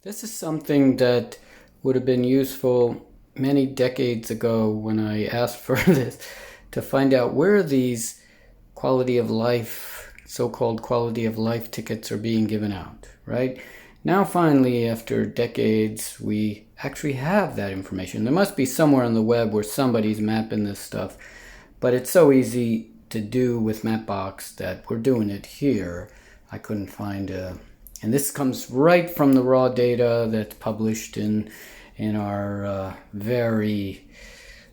This is something that would have been useful many decades ago when I asked for this to find out where these quality of life, so-called quality of life tickets are being given out, right? Now, finally, after decades, we actually have that information. There must be somewhere on the web where somebody's mapping this stuff, but it's so easy to do with Mapbox that we're doing it here. I couldn't find and this comes right from the raw data that's published in our very,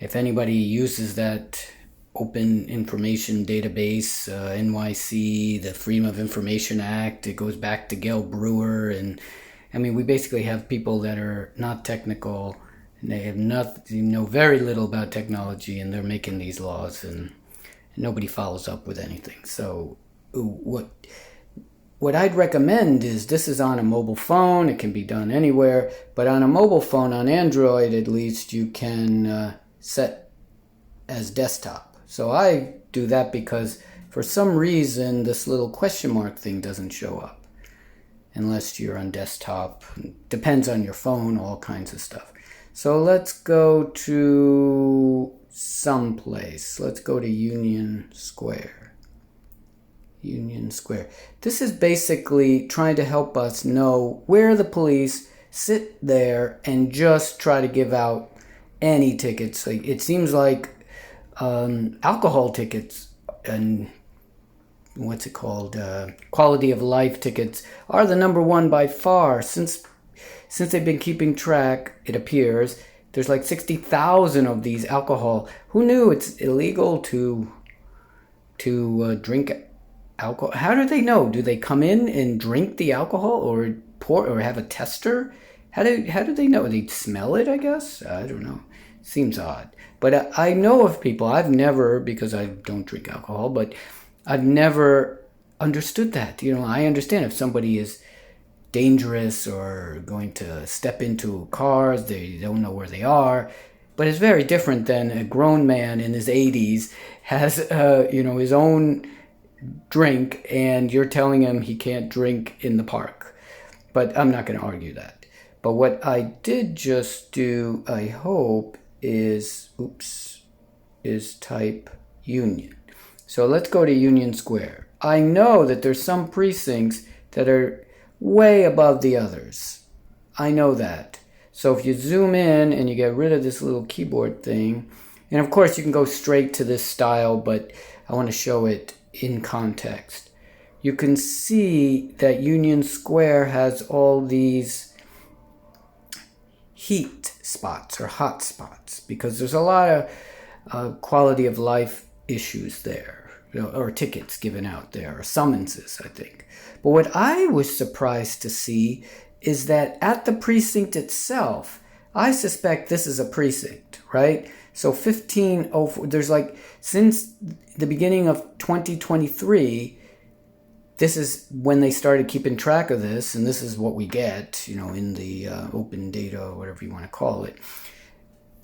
if anybody uses that open information database, NYC, the Freedom of Information Act, it goes back to Gail Brewer. And I mean, we basically have people that are not technical and they have nothing, know very little about technology, and they're making these laws, and nobody follows up with anything. So what I'd recommend is, this is on a mobile phone. It can be done anywhere, but on a mobile phone, on Android at least, you can set as desktop. So I do that because for some reason this little question mark thing doesn't show up unless you're on desktop. Depends on your phone, all kinds of stuff. So let's go to someplace. Let's go to Union Square. Union Square. This is basically trying to help us know where the police sit there and just try to give out any tickets. Like, it seems like alcohol tickets and what's it called, quality of life tickets are the number one by far. Since they've been keeping track, it appears there's like 60,000 of these alcohol. Who knew it's illegal to drink alcohol? How do they know? Do they come in and drink the alcohol, or pour, or have a tester? How do they know? They smell it, I guess. I don't know. Seems odd. But I know of people. I've never, because I don't drink alcohol, but I've never understood that. I understand if somebody is dangerous or going to step into cars, they don't know where they are. But it's very different than a grown man in his 80s has, his own drink, and you're telling him he can't drink in the park. But I'm not going to argue that. But what I did just do, I hope, is type Union. So let's go to Union Square. I know that there's some precincts that are way above the others. I know that. So if you zoom in and you get rid of this little keyboard thing, and of course you can go straight to this style, but I want to show it in context. You can see that Union Square has all these heat spots or hot spots because there's a lot of quality of life issues there, or tickets given out there, or summonses, I think. But what I was surprised to see is that at the precinct itself, I suspect this is a precinct, right? So 1504, there's like, since the beginning of 2023, this is when they started keeping track of this, and this is what we get, in the open data, or whatever you want to call it.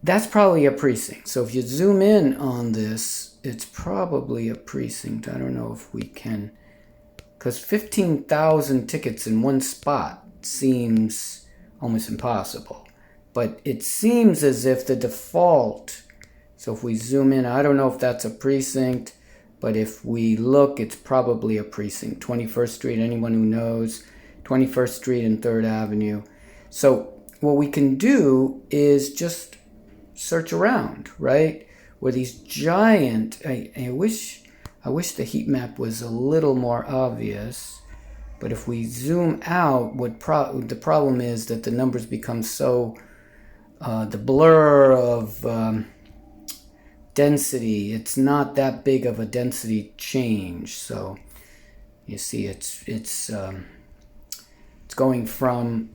That's probably a precinct. So if you zoom in on this, it's probably a precinct. I don't know if we can, because 15,000 tickets in one spot seems almost impossible. But it seems as if the default, so if we zoom in, I don't know if that's a precinct, but if we look, it's probably a precinct. 21st Street, anyone who knows, 21st Street and 3rd Avenue. So what we can do is just search around, right? Where these giant, I wish the heat map was a little more obvious, but if we zoom out, the problem is that the numbers become so, the blur of density, it's not that big of a density change. So you see it's going from,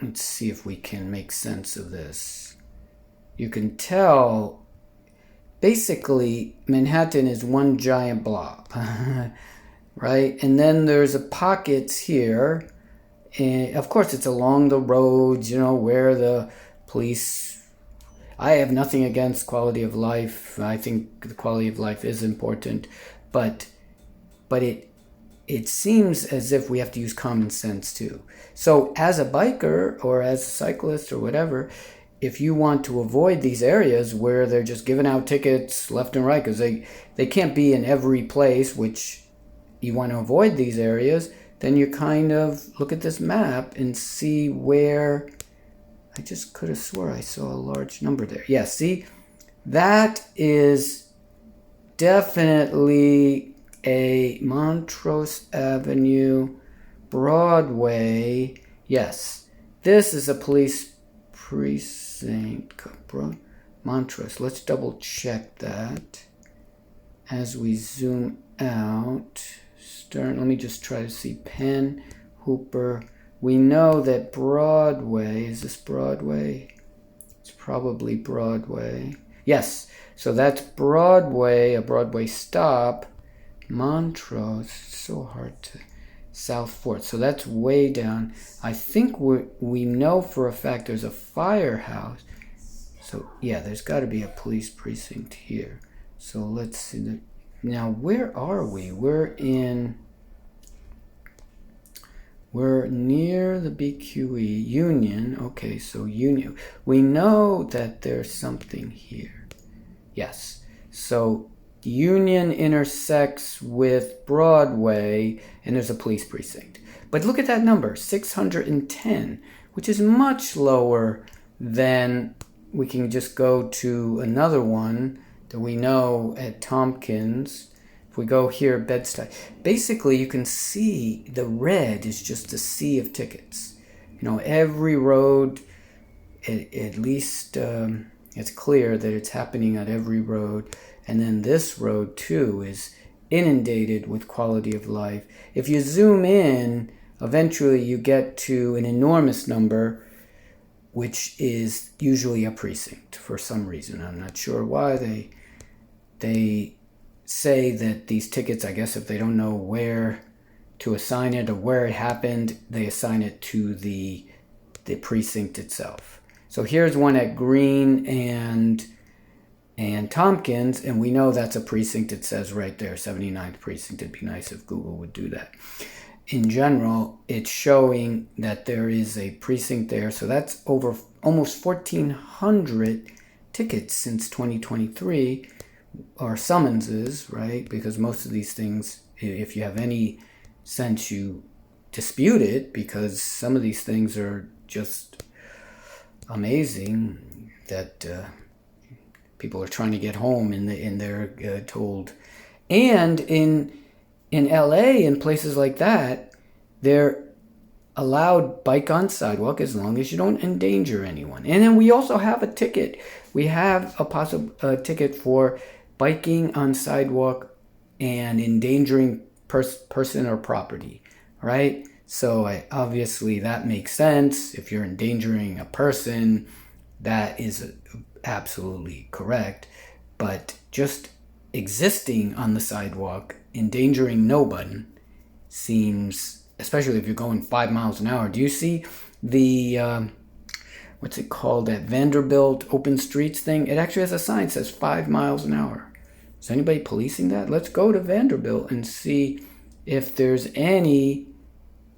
let's see if we can make sense of this. You can tell basically Manhattan is one giant blob, right? And then there's a pockets here, and of course it's along the roads, where the police. I have nothing against quality of life. I think the quality of life is important, but it seems as if we have to use common sense too. So as a biker or as a cyclist or whatever, if you want to avoid these areas where they're just giving out tickets left and right, because they can't be in every place, which you want to avoid these areas, then you kind of look at this map and see where, I just could have swore I saw a large number there. Yeah, see, that is definitely a Montrose Avenue, Broadway. Yes, this is a police precinct. Montrose. Let's double check that as we zoom out. Stern. Let me just try to see Penn, Hooper. We know that Broadway. Is this Broadway? It's probably Broadway. Yes. So that's Broadway. A Broadway stop. Montrose. So hard to. South Fort. So that's way down. I think we know for a fact there's a firehouse. So yeah, there's got to be a police precinct here. So let's see. Now where are we? We're near the BQE. Union. Okay, so Union. We know that there's something here. Yes. So Union intersects with Broadway, and there's a police precinct. But look at that number, 610, which is much lower than we can just go to another one that we know at Tompkins. If we go here, Bed-Stuy. Basically, you can see the red is just a sea of tickets. You know, every road, at least it's clear that it's happening at every road. And then this road, too, is inundated with quality of life. If you zoom in, eventually you get to an enormous number, which is usually a precinct for some reason. I'm not sure why they say that these tickets, I guess if they don't know where to assign it or where it happened, they assign it to the precinct itself. So here's one at Green and Tompkins, and we know that's a precinct. It says right there, 79th precinct. It'd be nice if Google would do that. In general, it's showing that there is a precinct there. So that's over almost 1,400 tickets since 2023, or summonses, right? Because most of these things, if you have any sense, you dispute it, because some of these things are just amazing that people are trying to get home and they're told. And in LA and places like that, they're allowed bike on sidewalk as long as you don't endanger anyone. And then we also have a ticket. We have a ticket for biking on sidewalk and endangering person or property, right? So obviously that makes sense. If you're endangering a person, that is absolutely correct. But just existing on the sidewalk, endangering nobody, seems, especially if you're going 5 miles an hour. Do you see the, what's it called, that Vanderbilt open streets thing? It actually has a sign that says 5 miles an hour. Is anybody policing that? Let's go to Vanderbilt and see if there's any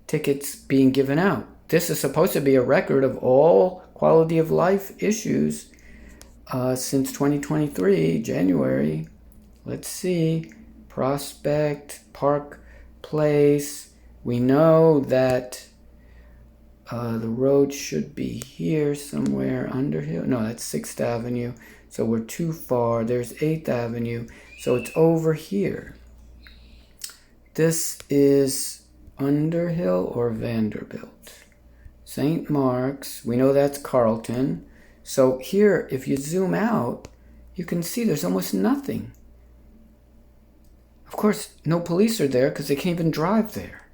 tickets being given out. This is supposed to be a record of all quality of life issues since 2023, January. Let's see. Prospect, Park Place. We know that the road should be here somewhere. Underhill. No, that's 6th Avenue. So we're too far. There's 8th Avenue. So it's over here. This is Underhill or Vanderbilt. St. Mark's. We know that's Carlton. So here, if you zoom out, you can see there's almost nothing. Of course, no police are there because they can't even drive there.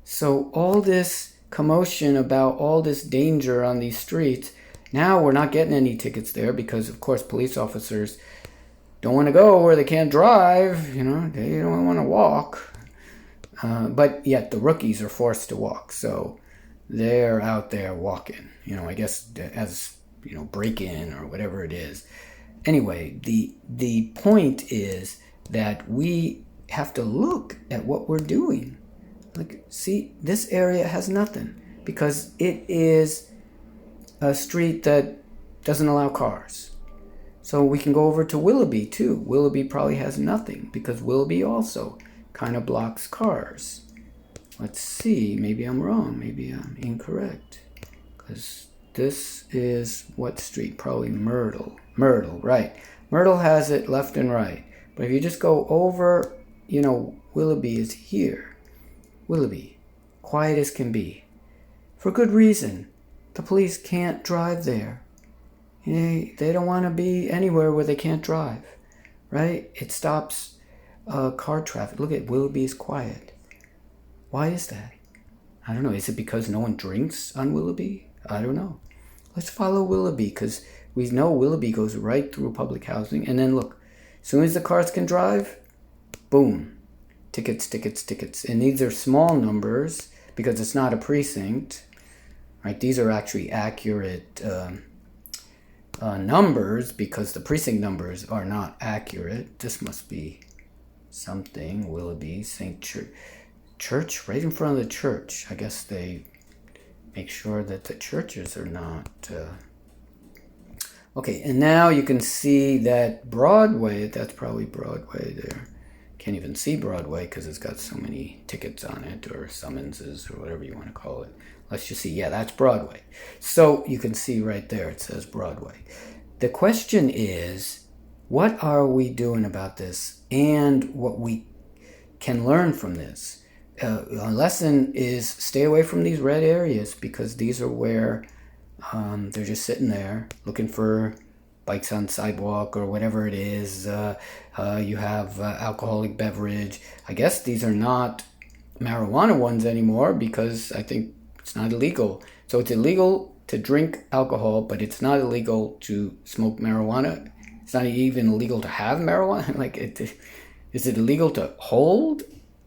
So all this commotion about all this danger on these streets, now we're not getting any tickets there because, of course, police officers don't want to go where they can't drive. You know, they don't want to walk. But yet the rookies are forced to walk. So they're out there walking, you know, I guess as, you know, break-in or whatever it is. Anyway, the point is that we have to look at what we're doing. Like, see, this area has nothing because it is a street that doesn't allow cars. So we can go over to Willoughby too. Willoughby probably has nothing because Willoughby also kind of blocks cars. Let's see, maybe I'm wrong, maybe I'm incorrect. Because this is what street? Probably Myrtle. Myrtle, right. Myrtle has it left and right. But if you just go over, Willoughby is here. Willoughby, quiet as can be. For good reason. The police can't drive there. They don't want to be anywhere where they can't drive, right? It stops car traffic. Look at Willoughby is quiet. Why is that? I don't know. Is it because no one drinks on Willoughby? I don't know. Let's follow Willoughby because we know Willoughby goes right through public housing. And then look, as soon as the cars can drive, boom, tickets, tickets, tickets. And these are small numbers because it's not a precinct, right? These are actually accurate numbers because the precinct numbers are not accurate. This must be something. Willoughby, St. Church, right in front of the church. I guess they make sure that the churches are not... Okay, and now you can see that Broadway, that's probably Broadway there. Can't even see Broadway because it's got so many tickets on it or summonses or whatever you want to call it. Let's just see. Yeah, that's Broadway. So you can see right there it says Broadway. The question is, what are we doing about this and what we can learn from this? A lesson is stay away from these red areas because these are where they're just sitting there looking for bikes on sidewalk or whatever it is. You have alcoholic beverage. I guess these are not marijuana ones anymore because I think it's not illegal. So it's illegal to drink alcohol, but it's not illegal to smoke marijuana. It's not even illegal to have marijuana. Is it illegal to hold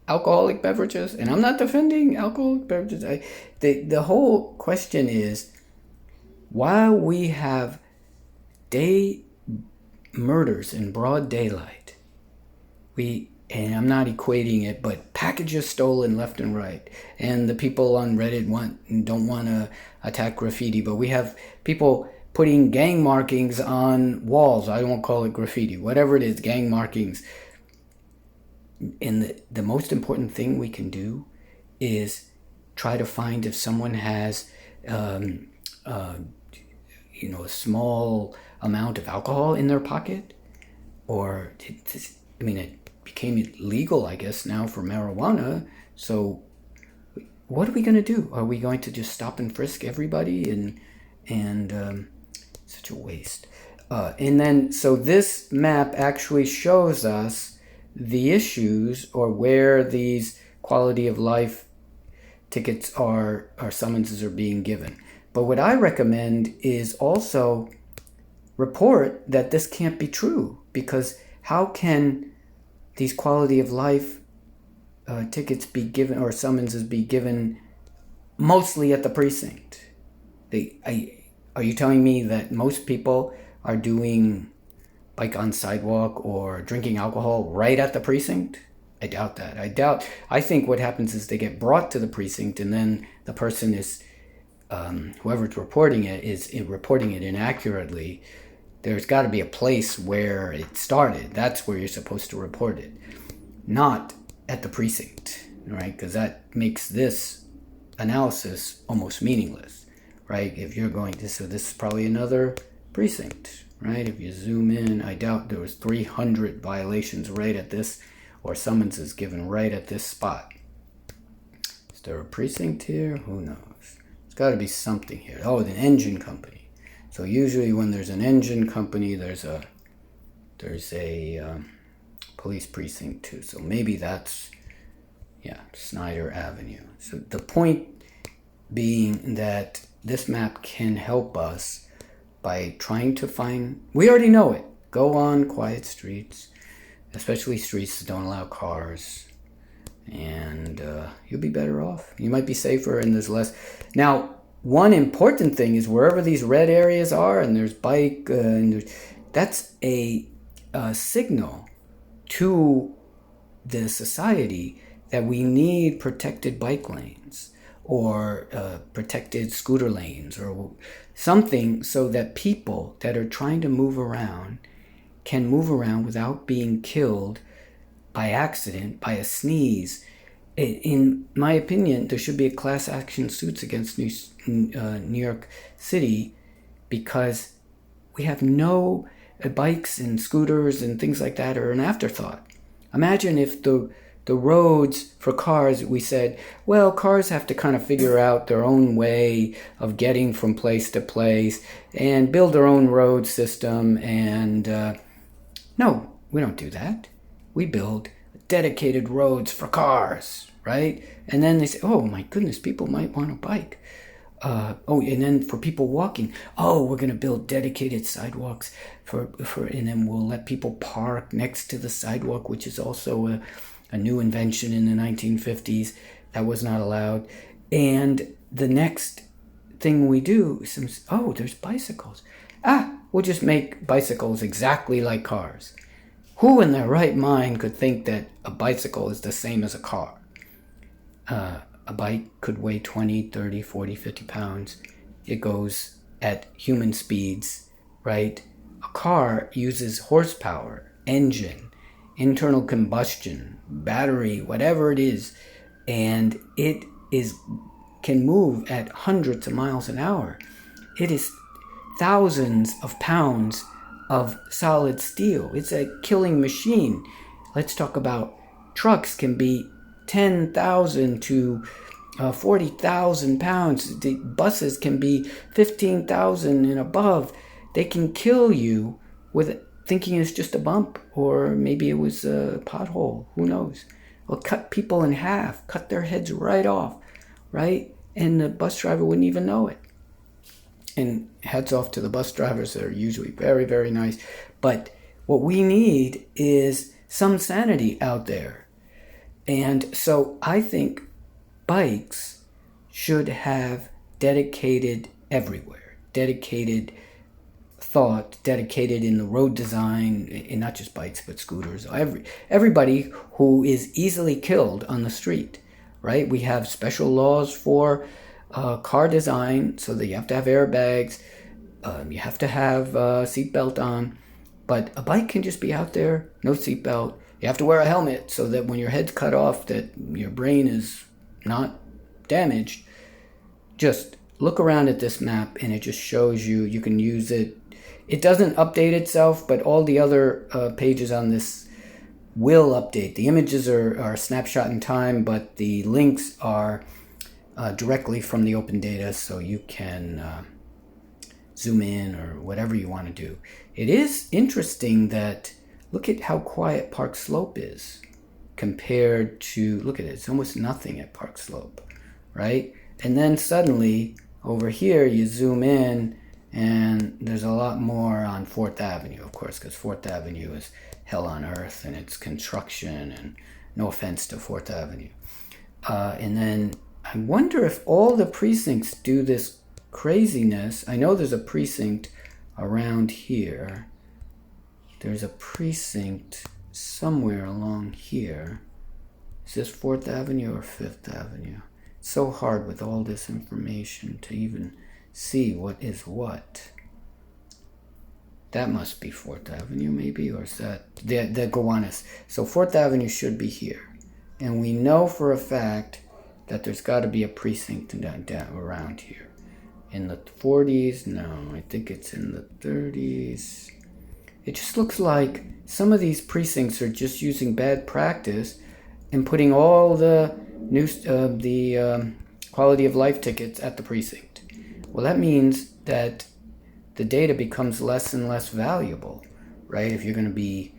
alcoholic beverages? And I'm not defending alcoholic beverages. The whole question is, while we have day murders in broad daylight, and I'm not equating it, but packages stolen left and right. And the people on Reddit don't want to attack graffiti, but we have people putting gang markings on walls. I won't call it graffiti, whatever it is, gang markings. And the most important thing we can do is try to find if someone has, a small amount of alcohol in their pocket, or it became illegal, I guess, now for marijuana. So what are we going to do? Are we going to just stop and frisk everybody? And such a waste. And then, so this map actually shows us the issues or where these quality of life tickets or summonses are being given. But what I recommend is also report that this can't be true, because how can these quality of life tickets be given or summonses be given mostly at the precinct? Are you telling me that most people are doing bike on sidewalk or drinking alcohol right at the precinct? I doubt that. I think what happens is they get brought to the precinct and then the person is, whoever's reporting it is reporting it inaccurately. There's got to be a place where it started. That's where you're supposed to report it, not at the precinct, right? Because that makes this analysis almost meaningless, right? If you're going to, so this is probably another precinct, right? If you zoom in, I doubt there was 300 violations right at this, or summonses given right at this spot. Is there a precinct here? Who knows? There's got to be something here. Oh, the engine company. So usually when there's an engine company, there's a police precinct too. So maybe that's, Snyder Avenue. So the point being that this map can help us by trying to find, we already know it. Go on quiet streets, especially streets that don't allow cars, and you'll be better off. You might be safer and there's less. Now, one important thing is wherever these red areas are and there's bike, that's a signal to the society that we need protected bike lanes or protected scooter lanes or something so that people that are trying to move around can move around without being killed by accident, by a sneeze. In my opinion, there should be a class action suits against New York City because we have no bikes and scooters and things like that are an afterthought. Imagine if the roads for cars, we said, well, cars have to kind of figure out their own way of getting from place to place and build their own road system. And no, we don't do that. We build dedicated roads for cars, right? And then they say, oh my goodness, people might want a bike. And then for people walking, we're going to build dedicated sidewalks and then we'll let people park next to the sidewalk, which is also a new invention in the 1950s that was not allowed. And the next thing we do is, there's bicycles. We'll just make bicycles exactly like cars. Who in their right mind could think that a bicycle is the same as a car? A bike could weigh 20, 30, 40, 50 pounds. It goes at human speeds, right? A car uses horsepower, engine, internal combustion, battery, whatever it is, and it can move at hundreds of miles an hour. It is thousands of pounds of solid steel. It's a killing machine. Let's talk about trucks can be 10,000 to 40,000 pounds. The buses can be 15,000 and above. They can kill you with thinking it's just a bump, or maybe it was a pothole. Who knows? Well, cut people in half, cut their heads right off, right? And the bus driver wouldn't even know it. And hats off to the bus drivers. They're usually very, very nice. But what we need is some sanity out there. And so I think bikes should have dedicated everywhere, dedicated thought, dedicated in the road design, and not just bikes, but scooters. Everybody who is easily killed on the street, right? We have special laws for car design, so that you have to have airbags, you have to have a seatbelt on, but a bike can just be out there, no seatbelt. You have to wear a helmet so that when your head's cut off, that your brain is not damaged. Just look around at this map and it just shows you can use it. It doesn't update itself, but all the other pages on this will update. The images are a snapshot in time, but the links are directly from the open data, so you can zoom in or whatever you want to do. It is interesting that look at how quiet Park Slope is compared to, look at it, it's almost nothing at Park Slope, right? And then suddenly over here you zoom in and there's a lot more on 4th Avenue, of course, because 4th Avenue is hell on earth and it's construction, and no offense to 4th Avenue. And then I wonder if all the precincts do this craziness. I know there's a precinct around here. There's a precinct somewhere along here. Is this 4th Avenue or 5th Avenue? It's so hard with all this information to even see what is what. That must be 4th Avenue maybe, or is that the Gowanus? So 4th Avenue should be here. And we know for a fact that there's got to be a precinct down around here. In the 40s? No, I think it's in the 30s. It just looks like some of these precincts are just using bad practice and putting all the quality of life tickets at the precinct. Well, that means that the data becomes less and less valuable, right? If you're going to be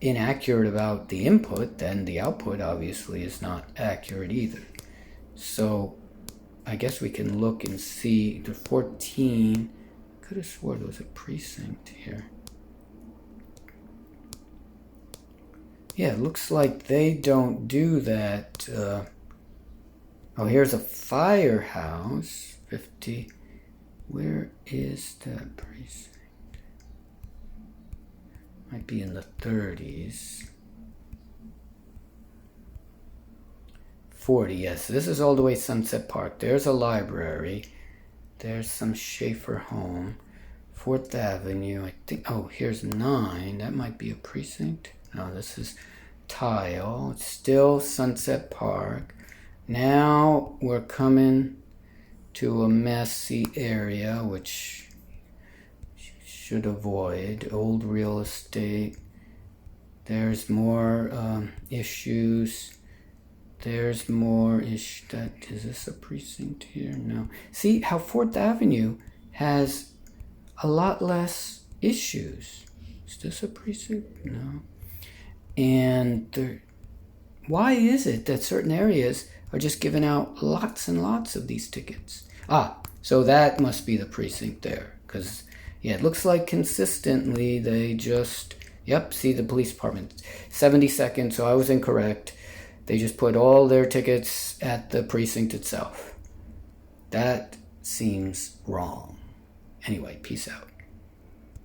inaccurate about the input, then the output obviously is not accurate either. So I guess we can look and see the 14. Could have swore there was a precinct here. Yeah, it looks like they don't do that. Here's a firehouse. 50. Where is that precinct? Might be in the 30s. 40, yes. This is all the way Sunset Park. There's a library. There's some Schaefer home. 4th Avenue, I think. Oh, here's 9. That might be a precinct. No, this is Tile. It's still Sunset Park. Now we're coming to a messy area, which should avoid. Old real estate. There's more issues. There's more is this a precinct here? No. See how 4th Avenue has a lot less issues. Is this a precinct? No. And why is it that certain areas are just giving out lots and lots of these tickets? So that must be the precinct there. Because, yeah, it looks like consistently they just... Yep, see the police department. 72nd, so I was incorrect. They just put all their tickets at the precinct itself. That seems wrong. Anyway, peace out.